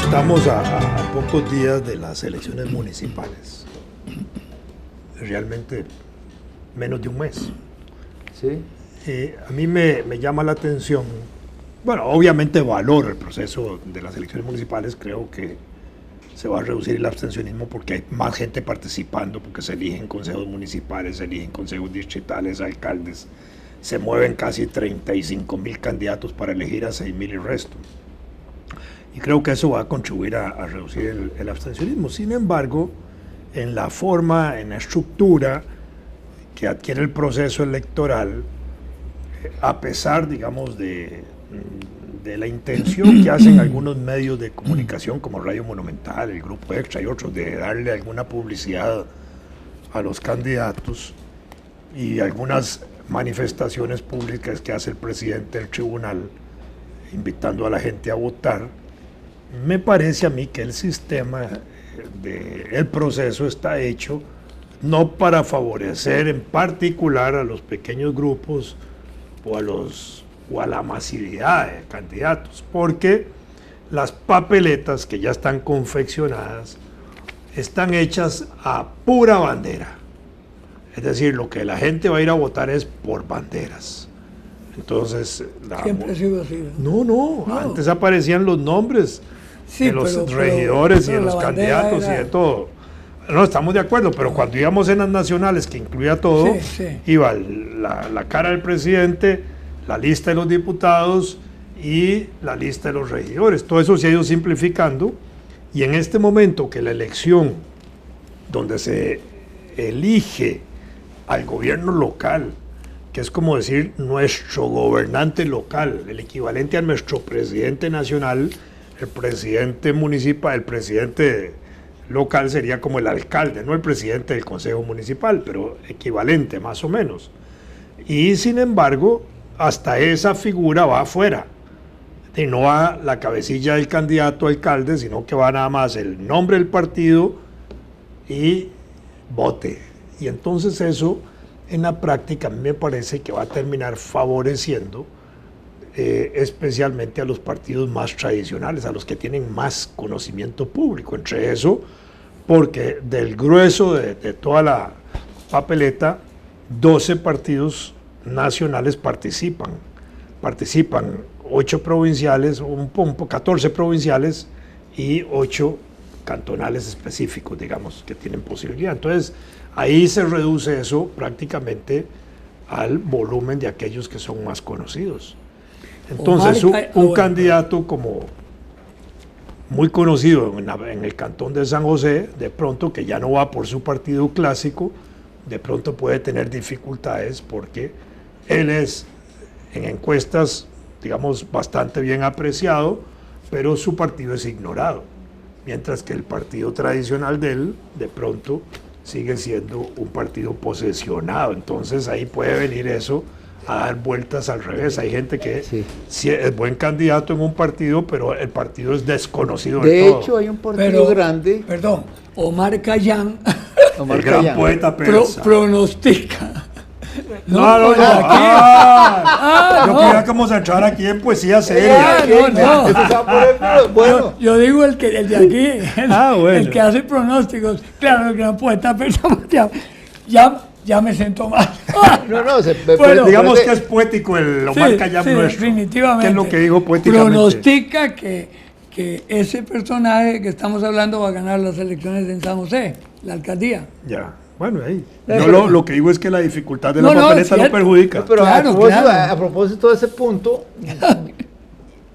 Estamos a pocos días de las elecciones municipales. Realmente menos de un mes. Sí. A mí me llama la atención, bueno, obviamente valoro el proceso de las elecciones municipales, creo que se va a reducir el abstencionismo porque hay más gente participando, porque se eligen consejos municipales, se eligen consejos distritales, alcaldes, se mueven casi 35.000 candidatos para elegir a 6.000 y resto. Y creo que eso va a contribuir a reducir el abstencionismo. Sin embargo, en la forma, en la estructura que adquiere el proceso electoral, a pesar, digamos, de la intención que hacen algunos medios de comunicación como Radio Monumental, el Grupo Extra y otros, de darle alguna publicidad a los candidatos y algunas manifestaciones públicas que hace el presidente del tribunal invitando a la gente a votar, me parece a mí que el sistema, el proceso está hecho no para favorecer en particular a los pequeños grupos o a la masividad de candidatos, porque las papeletas que ya están confeccionadas están hechas a pura bandera. Es decir, lo que la gente va a ir a votar es por banderas. Entonces, siempre ha sido así. No, antes aparecían los nombres de los regidores y de los candidatos y de todo. No, estamos de acuerdo, pero cuando íbamos en las nacionales, que incluía todo, iba la cara del presidente, la lista de los diputados y la lista de los regidores. Todo eso se ha ido simplificando, y en este momento que la elección, donde se elige al gobierno local, que es como decir nuestro gobernante local, el equivalente a nuestro presidente nacional, el presidente municipal, el presidente local sería como el alcalde, no el presidente del consejo municipal, pero equivalente más o menos. Y sin embargo, hasta esa figura va afuera, y no va la cabecilla del candidato a alcalde, sino que va nada más el nombre del partido y vote. Y entonces eso, en la práctica, a mí me parece que va a terminar favoreciendo especialmente a los partidos más tradicionales, a los que tienen más conocimiento público. Entre eso, porque del grueso de toda la papeleta, 12 partidos nacionales participan 8 provinciales, 14 provinciales y 8 cantonales específicos, digamos, que tienen posibilidad. Entonces, ahí se reduce eso prácticamente al volumen de aquellos que son más conocidos. Entonces, un candidato como muy conocido en el cantón de San José, de pronto, que ya no va por su partido clásico, de pronto puede tener dificultades porque él es en encuestas, digamos, bastante bien apreciado, pero su partido es ignorado, mientras que el partido tradicional de él, de pronto, sigue siendo un partido posesionado. Entonces ahí puede venir eso a dar vueltas al revés. Hay gente que sí es buen candidato en un partido, pero el partido es desconocido de todo. De hecho, hay un partido grande. Perdón, Omar Khayyam, el gran poeta persa, pronostica. No. Yo quería que vamos a entrar aquí en poesía seria. Bueno. Yo digo el de aquí, el que hace pronósticos. Claro, el gran poeta persa. Ya me siento mal. Bueno, digamos que es poético el Omar Khayyam nuestro. Definitivamente. ¿Qué es lo que digo poéticamente? Pronostica que ese personaje que estamos hablando va a ganar las elecciones en San José, la alcaldía. Ya. Bueno, ahí. Yo lo que digo es que la dificultad de la papeleta no perjudica. Pero a propósito de ese punto,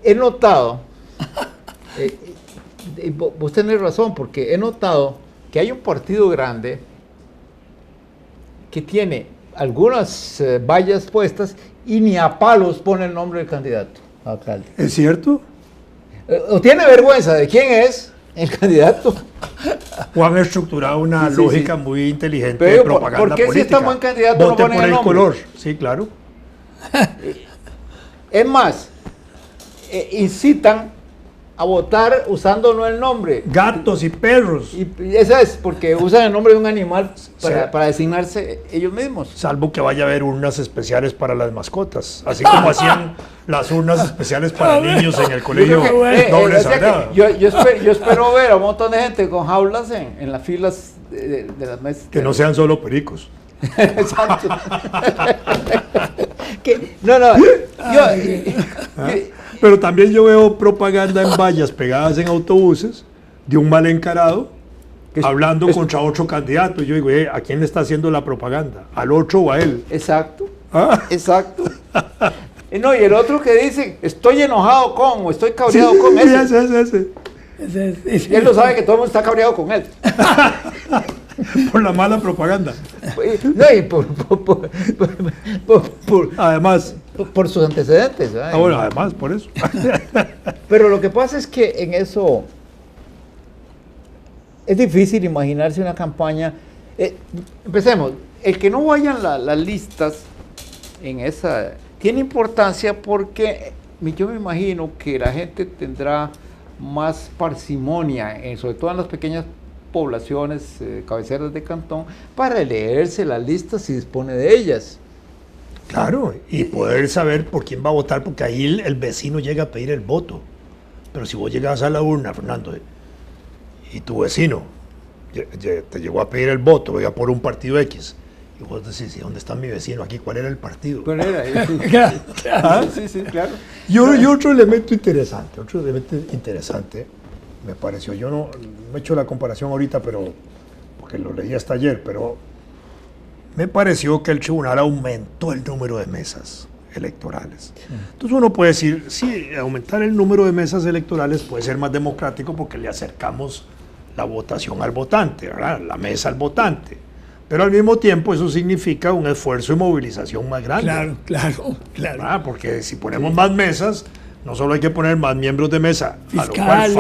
he notado, vos tenés razón, porque he notado que hay un partido grande que tiene algunas vallas puestas y ni a palos pone el nombre del candidato a alcalde. ¿Es cierto? ¿O tiene vergüenza de quién es el candidato? O han estructurado una lógica muy inteligente de propaganda política. ¿Por qué si es tan buen candidato vote no pone por el nombre? color? Sí, claro. Es más, incitan a votar usando no el nombre. Gatos y perros. Y eso es, porque usan el nombre de un animal Sí. para designarse ellos mismos. Salvo que vaya a haber urnas especiales para las mascotas. Así como hacían las urnas especiales para niños en el colegio Doble O sea que Sagrada. yo espero ver a un montón de gente con jaulas en las filas de las mesas. Que no sean solo pericos. Exacto. Pero también yo veo propaganda en vallas pegadas en autobuses de un mal encarado hablando contra otro candidato. Y yo digo, ¿a quién le está haciendo la propaganda? ¿Al otro o a él? Exacto. ¿Ah? Exacto. Y el otro que dice, estoy enojado con, o estoy cabreado con ese. Y él lo sabe que todo el mundo está cabreado con él. Por la mala propaganda. No, y Además. por sus antecedentes. Bueno, además, por eso. Pero lo que pasa es que en eso es difícil imaginarse una campaña. Empecemos. El que no vayan las listas en esa tiene importancia porque yo me imagino que la gente tendrá más parsimonia, sobre todo en las pequeñas poblaciones cabeceras de cantón, para leerse las listas si dispone de ellas. Claro, y poder saber por quién va a votar, porque ahí el vecino llega a pedir el voto. Pero si vos llegas a la urna, Fernando, y tu vecino te llegó a pedir el voto, voy a por un partido X, y vos decís, ¿y dónde está mi vecino aquí? ¿Cuál era el partido? ¿Cuál era? ¿Ah? Sí, claro. Y otro elemento interesante, me pareció, yo no he hecho la comparación ahorita, pero porque lo leí hasta ayer, pero me pareció que el tribunal aumentó el número de mesas electorales. Entonces uno puede decir, sí, aumentar el número de mesas electorales puede ser más democrático porque le acercamos la votación al votante, ¿verdad? La mesa al votante. Pero al mismo tiempo eso significa un esfuerzo de movilización más grande. Claro. ¿Verdad? Porque si ponemos más mesas, no solo hay que poner más miembros de mesa, Fiscales, a lo cual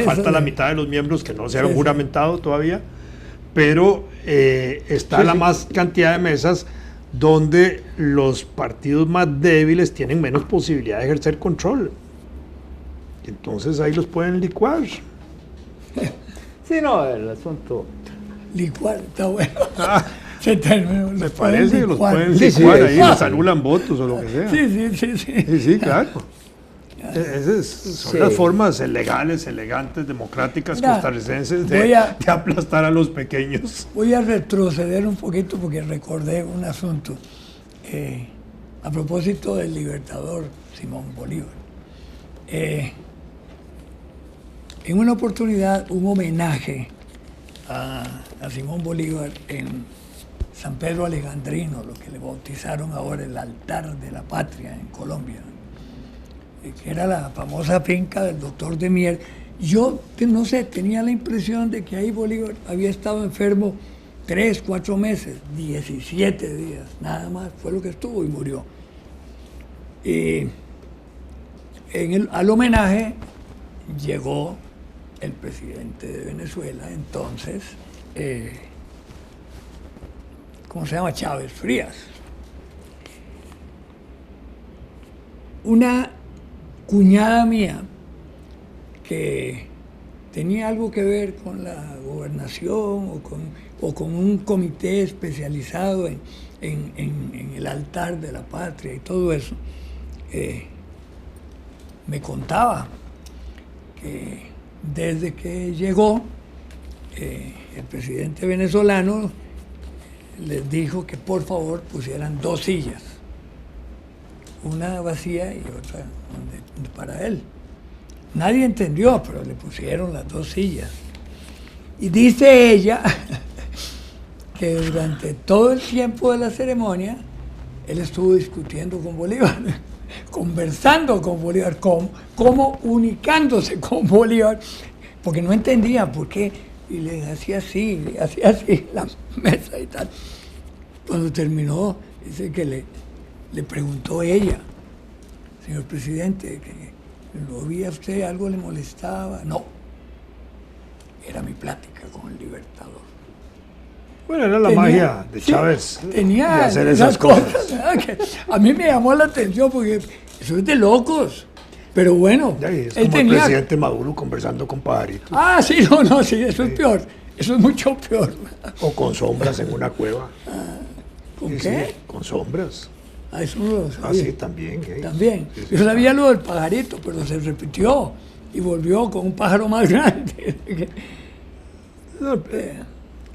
falta la de... mitad de los miembros que no se han juramentado todavía, pero está la más cantidad de mesas donde los partidos más débiles tienen menos posibilidad de ejercer control. Entonces ahí los pueden licuar. Sí, no, el asunto... Licuar, está bueno. Me parece que los pueden licuar ahí, les anulan votos o lo que sea. Sí, claro. Esas son las formas legales, elegantes, democráticas, costarricenses de aplastar a los pequeños. Voy a retroceder un poquito porque recordé un asunto a propósito del libertador Simón Bolívar. En una oportunidad, un homenaje a Simón Bolívar en San Pedro Alejandrino, lo que le bautizaron ahora el altar de la patria en Colombia, que era la famosa finca del doctor de Mier. Yo, no sé, tenía la impresión de que ahí Bolívar había estado enfermo 3, 4 meses, 17 días, nada más, fue lo que estuvo y murió. Y al homenaje llegó el presidente de Venezuela, entonces, ¿cómo se llama? Chávez Frías. Una cuñada mía que tenía algo que ver con la gobernación o con un comité especializado en el altar de la patria y todo eso, me contaba que desde que llegó el presidente venezolano les dijo que por favor pusieran 2 sillas, una vacía y otra para él. Nadie entendió, pero le pusieron las 2 sillas. Y dice ella que durante todo el tiempo de la ceremonia él estuvo discutiendo con Bolívar, conversando con Bolívar, comunicándose con Bolívar, porque no entendía por qué, y le hacía así la mesa y tal. Cuando terminó, dice que le preguntó ella, señor presidente, que lo vi a usted, algo le molestaba. No, era mi plática con el libertador. Bueno, era la magia de Chávez. Tenía de hacer esas cosas. Que a mí me llamó la atención porque eso es de locos. Pero bueno, Ya, es él como el tenía... presidente Maduro conversando con pajaritos. Ah, sí, no, sí, eso es peor. Eso es mucho peor. O con sombras en una cueva. ¿Con Sí, qué? sí, con sombras. Ah, eso no lo sabía. Ah, sí, también. También. Sí, sí. Yo sabía lo del pajarito, pero se repitió y volvió con un pájaro más grande. No,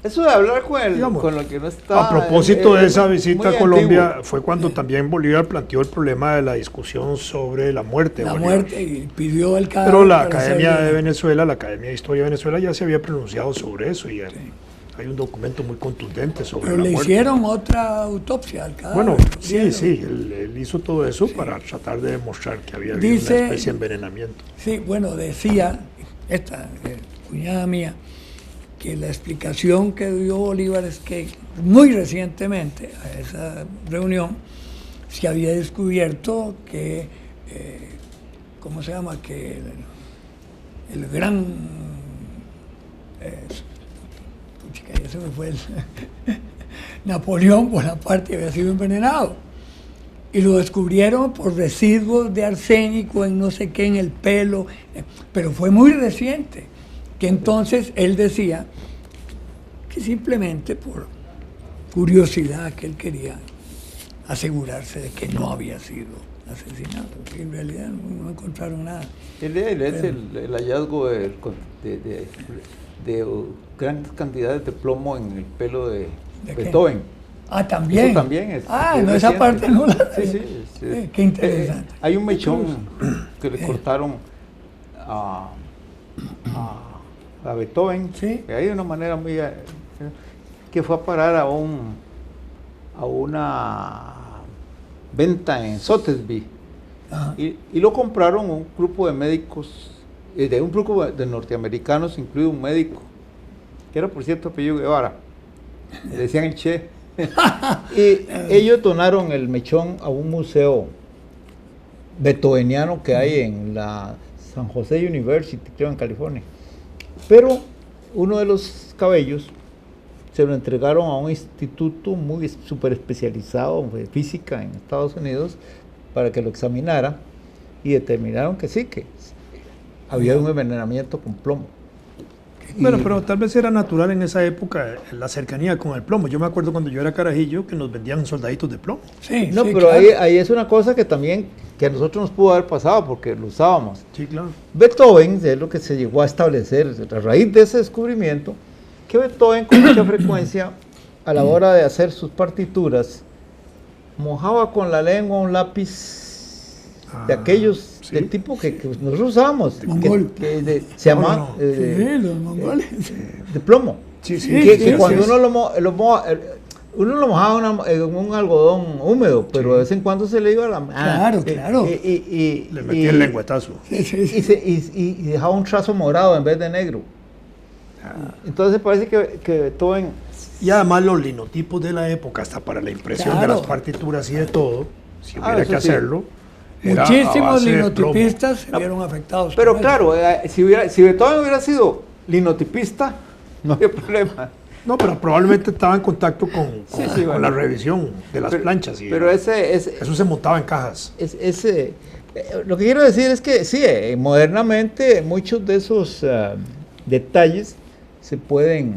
Eso de hablar con Digamos, con lo que no está... a propósito de esa muy visita a Colombia, antiguo. fue cuando también Bolívar planteó el problema de la discusión sobre la muerte. de La Bolívar. muerte y pidió el cadáver. Pero la para Academia hacerle- de Venezuela, la Academia de Historia de Venezuela ya se había pronunciado sobre eso y hay un documento muy contundente sobre Pero la le muerte. hicieron otra autopsia al cadáver. Bueno, lo sí, hicieron. sí, él hizo todo eso para tratar de demostrar que había habido Dice- una especie de envenenamiento. Sí, bueno, decía esta cuñada mía que la explicación que dio Bolívar es que muy recientemente a esa reunión se había descubierto que, ¿cómo se llama? Que el gran... puchica, ya se me fue el... Napoleón Bonaparte había sido envenenado. Y lo descubrieron por residuos de arsénico en no sé qué, en el pelo, pero fue muy reciente, que entonces él decía que simplemente por curiosidad que él quería asegurarse de que no había sido asesinado, y en realidad no encontraron nada. Es el hallazgo de grandes cantidades de plomo en el pelo de ¿De qué? Beethoven. Ah, también. Eso también es. Ah, es no, esa reciente. parte no la... Sí, sí. Qué interesante. Hay un mechón que le cortaron a Beethoven, Sí. que hay de una manera muy... que fue a parar a una venta en Sotheby. Ajá. Y lo compraron un grupo de médicos, de un grupo de norteamericanos, incluido un médico, que era por cierto apellido Guevara, le decían el Che. Y ellos donaron el mechón a un museo beethoveniano que hay en la San José University, creo en California. Pero uno de los cabellos se lo entregaron a un instituto muy súper especializado de física en Estados Unidos para que lo examinara y determinaron que sí, que había un envenenamiento con plomo. Bueno, pero tal vez era natural en esa época la cercanía con el plomo. Yo me acuerdo cuando yo era carajillo que nos vendían soldaditos de plomo. Sí, No, sí, pero claro. ahí es una cosa que también, que a nosotros nos pudo haber pasado porque lo usábamos. Sí, claro. Beethoven, es lo que se llegó a establecer, a raíz de ese descubrimiento, que Beethoven con mucha frecuencia, a la hora de hacer sus partituras, mojaba con la lengua un lápiz de aquellos sí. del tipo que nosotros usábamos, Mongol. se llama No. Sí, los mongoles. de plomo. Sí, sí. Sí, que sí, cuando sí. uno uno lo mojaba en un algodón húmedo, pero de vez en cuando se le iba la Claro, claro. Le metí el lengüetazo. Sí, sí, sí. y dejaba un trazo morado en vez de negro. Entonces parece que Beethoven... Y además los linotipos de la época, hasta para la impresión de Claro. las partituras y de todo, si hubiera eso que sí. hacerlo, era a Muchísimos base de plomo. linotipistas se vieron afectados. Pero con claro, eso. si Beethoven hubiera sido linotipista, no había problema. No, pero probablemente estaba en contacto con sí, con bueno. la revisión de las Pero- planchas. Y Pero eso se montaba en cajas. lo que quiero decir es que sí, modernamente muchos de esos detalles se pueden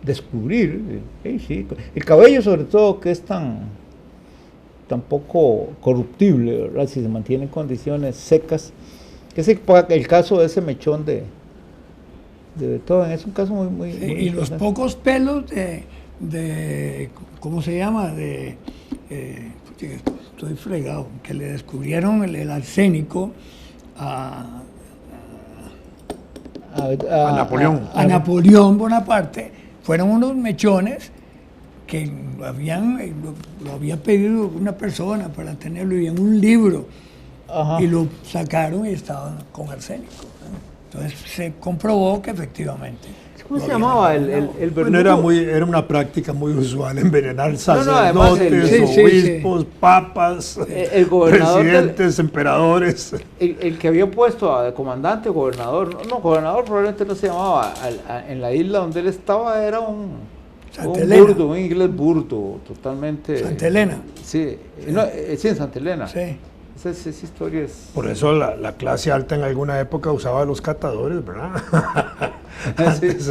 descubrir. Sí. El cabello sobre todo, que es tan poco corruptible, ¿verdad? Si se mantiene en condiciones secas, que es el caso de ese mechón de Beethoven, es un caso muy Sí, muy y los interesante. pocos pelos ¿cómo se llama? Estoy fregado, que le descubrieron el arsénico a A Napoleón. a Napoleón Bonaparte, fueron unos mechones que lo había pedido una persona para tenerlo y en un libro, Ajá. y lo sacaron y estaban con arsénico, ¿no? Entonces se comprobó que efectivamente. ¿Cómo lo se habían llamaba envenenado. el Bueno, verdugo? era una práctica muy usual envenenar además sacerdotes, sí, obispos, papas, El gobernador presidentes, emperadores. El que había puesto a comandante o gobernador, no, gobernador probablemente no se llamaba, en la isla donde él estaba era un Santa Un Elena. burdo, un inglés burdo, totalmente. Santa Elena. Sí, no, sí, en Santa Elena. Sí. Esa historia es... Por eso la clase alta en alguna época usaba los catadores, ¿verdad? Antes,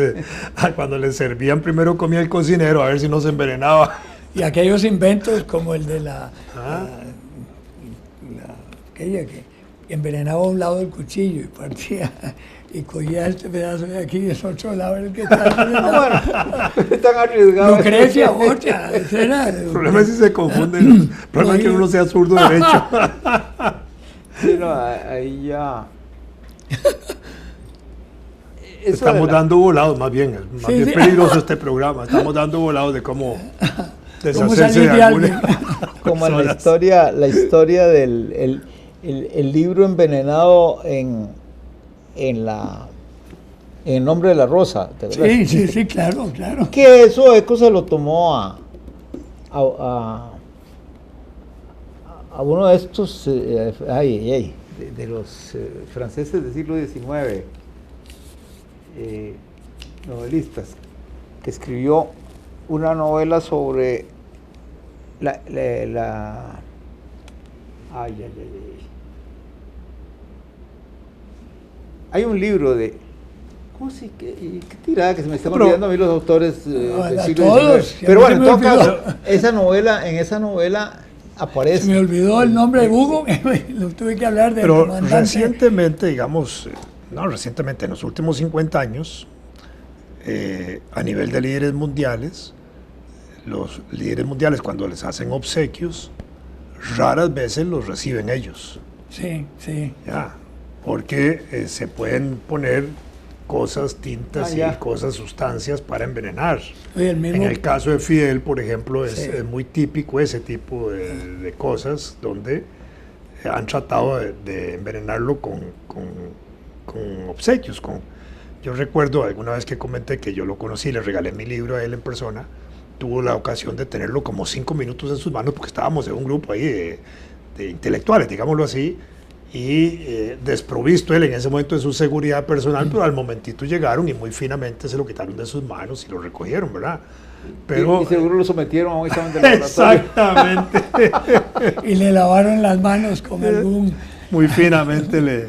cuando les servían, primero comía el cocinero a ver si no se envenenaba. Y aquellos inventos como el de aquella que envenenaba a un lado del cuchillo y partía y cogía este pedazo de aquí y es otro lado el que está envenenado. Están arriesgados. Lucrecia, otra. El problema es si se confunden. El problema es que uno sea zurdo derecho. Sí, no, ahí ya... Estamos dando volados, más bien. Es más bien sí. peligroso este programa. Estamos dando volados de cómo deshacerse salir de de alguna. Como en la historia del el libro envenenado en El nombre de la rosa. ¿Te acuerdas? Sí, claro. Que eso Eco se lo tomó a uno de estos de los franceses del siglo XIX, novelistas, que escribió una novela sobre hay un libro de... ¿Cómo se...? ¿Qué tirada que se me están olvidando a mí los autores del siglo XIX? Pero bueno, en todo caso, en esa novela aparece... Se me olvidó el nombre de Hugo, lo tuve que hablar de... Pero recientemente, digamos, recientemente, en los últimos 50 años, a nivel de líderes mundiales, los líderes mundiales cuando les hacen obsequios, raras veces los reciben ellos. Sí. Ya, porque se pueden poner cosas, tintas y cosas, sustancias para envenenar. Oye, en el caso de Fidel, por ejemplo, es muy típico ese tipo de cosas donde han tratado de envenenarlo con obsequios. Yo recuerdo alguna vez que comenté que yo lo conocí, le regalé mi libro a él en persona, tuvo la ocasión de tenerlo como 5 minutos en sus manos porque estábamos en un grupo ahí de intelectuales, digámoslo así, y desprovisto él en ese momento de su seguridad personal, pero al momentito llegaron y muy finamente se lo quitaron de sus manos y lo recogieron, ¿verdad? Pero, y seguro lo sometieron a un examen de laboratorio. Exactamente. Y le lavaron las manos con algún... Muy finamente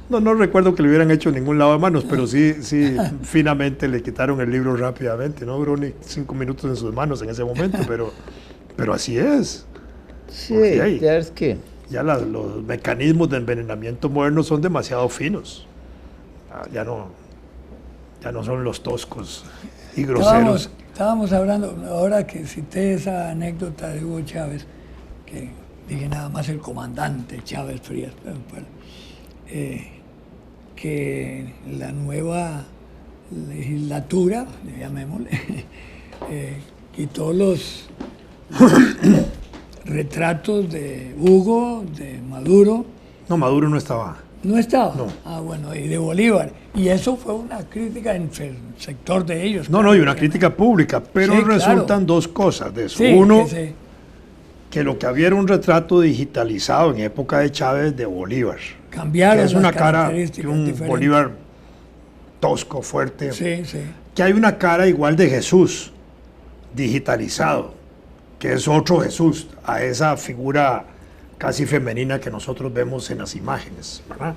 no recuerdo que le hubieran hecho ningún lavado de manos, pero sí, finamente le quitaron el libro rápidamente. No duró ni 5 minutos en sus manos en ese momento, pero así es. Sí, ya es que... Ya los mecanismos de envenenamiento modernos son demasiado finos. Ya no son los toscos y groseros. Estábamos hablando, ahora que cité esa anécdota de Hugo Chávez, que dije nada más el comandante Chávez Frías, que la nueva legislatura, llamémosle, quitó los retratos de Hugo, de Maduro. No, Maduro no estaba. ¿No estaba? No. Ah, bueno, y de Bolívar. Y eso fue una crítica entre el sector de ellos. No, y una crítica pública, pero sí, resultan claro. Dos cosas de eso. Sí, Uno, que lo que había era un retrato digitalizado en época de Chávez de Bolívar. Cambiaron que es una las cara de un diferentes. Bolívar tosco, fuerte. Sí. Que hay una cara igual de Jesús, digitalizado, que es otro Jesús, a esa figura casi femenina que nosotros vemos en las imágenes, ¿verdad?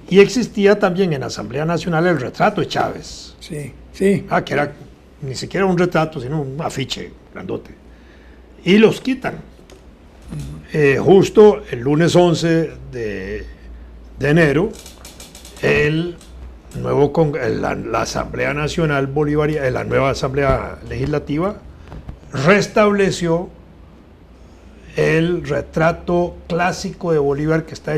Y existía también en la Asamblea Nacional el retrato de Chávez. Sí. Que era ni siquiera un retrato, sino un afiche grandote. Y los quitan. Justo el lunes 11 de enero, la Asamblea Nacional Bolivariana, la nueva Asamblea Legislativa, restableció el retrato clásico de Bolívar que está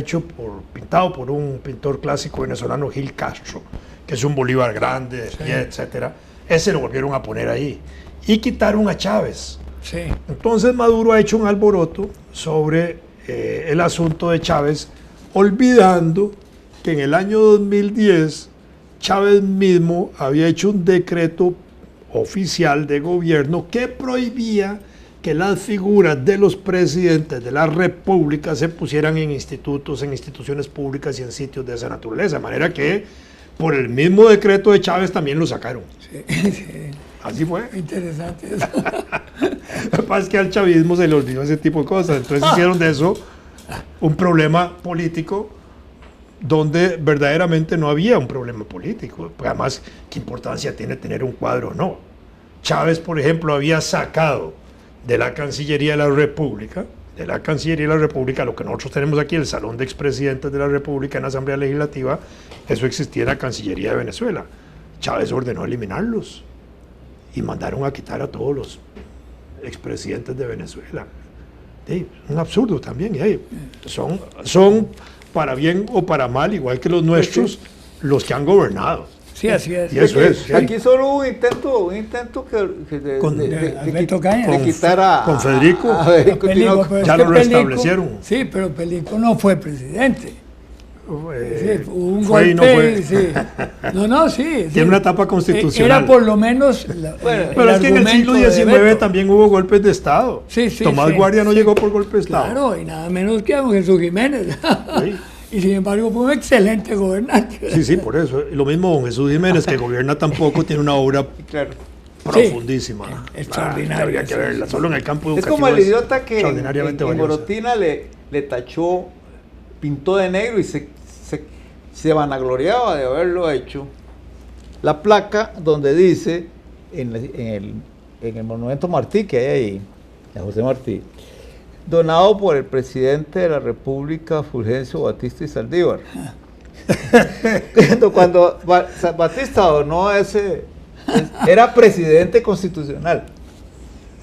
pintado por un pintor clásico venezolano, Gil Castro, que es un Bolívar grande, de pie, etcétera. Ese lo volvieron a poner ahí. Y quitaron a Chávez. Sí. Entonces Maduro ha hecho un alboroto sobre el asunto de Chávez, olvidando que en el año 2010 Chávez mismo había hecho un decreto oficial de gobierno que prohibía que las figuras de los presidentes de la república se pusieran en institutos, en instituciones públicas y en sitios de esa naturaleza, de manera que por el mismo decreto de Chávez también lo sacaron. Sí. Así fue. Interesante eso. Lo que pasa es que al chavismo se le olvidó ese tipo de cosas. Entonces hicieron de eso un problema político donde verdaderamente no había un problema político. Pues además, ¿qué importancia tiene tener un cuadro o no? Chávez, por ejemplo, había sacado de la Cancillería de la República, lo que nosotros tenemos aquí, el Salón de Expresidentes de la República en la Asamblea Legislativa, eso existía en la Cancillería de Venezuela. Chávez ordenó eliminarlos y mandaron a quitar a todos los expresidentes de Venezuela. Un absurdo también. Son para bien o para mal, igual que los nuestros, los que han gobernado. Sí, así es. Y eso es. Aquí solo hubo un intento de quitar a... Con Federico. A Federico Pelico, pero ya es que lo restablecieron. Sí, pero Pelico no fue presidente. Sí, hubo un fue y golpe. no fue. Sí. No, sí. Tiene una etapa constitucional. Era por lo menos. Pero es que en el siglo XIX también hubo golpes de Estado. Sí, sí. Tomás Guardia no llegó por golpe de Estado. Claro, y nada menos que a don Jesús Jiménez. Sí. Y sin embargo fue un excelente gobernante. Sí, por eso. Y lo mismo don Jesús Jiménez, que gobierna tampoco, tiene una obra profundísima. Extraordinaria. Habría que verla. Solo en el campo educativo. Es como el idiota que extraordinariamente en valiosa. Morotina le tachó, pintó de negro y se vanagloriaba de haberlo hecho. La placa donde dice, en el monumento Martí que hay ahí, de José Martí, donado por el presidente de la República, Fulgencio Batista y Saldívar. Cuando Batista donó era presidente constitucional.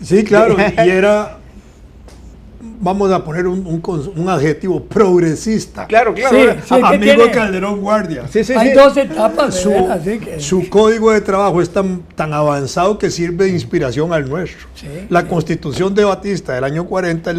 Sí, claro, y era, vamos a poner un adjetivo, progresista. Claro. Sí, Amigo de Calderón Guardia. Hay dos etapas. Su código de trabajo es tan avanzado que sirve de inspiración al nuestro. Sí, la Constitución de Batista del año 40 es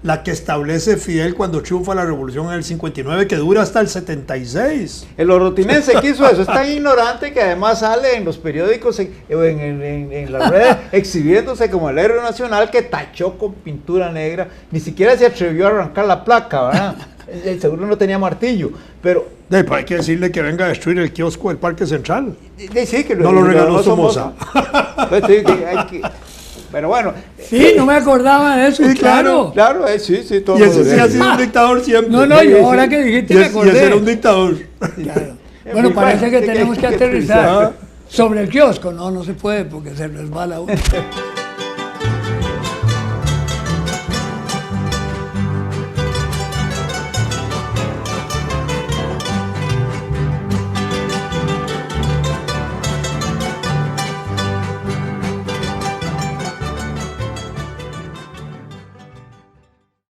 la que establece Fidel cuando triunfa la revolución en el 59, que dura hasta el 76. El orotinense que hizo eso es tan ignorante que además sale en los periódicos en las redes exhibiéndose como el héroe nacional que tachó con pintura negra. Ni siquiera se atrevió a arrancar la placa, ¿verdad? Seguro no tenía martillo, pero Hay que decirle que venga a destruir el kiosco del Parque Central. sí, que No lo regaló Somoza. Pero bueno. Sí, no me acordaba de eso, Sí, claro. Claro, sí, todo Y ese mundo sí ha sido un dictador siempre. No, yo ahora que dijiste me Y acordé. ese era un dictador. Claro. Bueno, parece que tenemos que aterrizar sobre el kiosco. No se puede porque se resbala uno.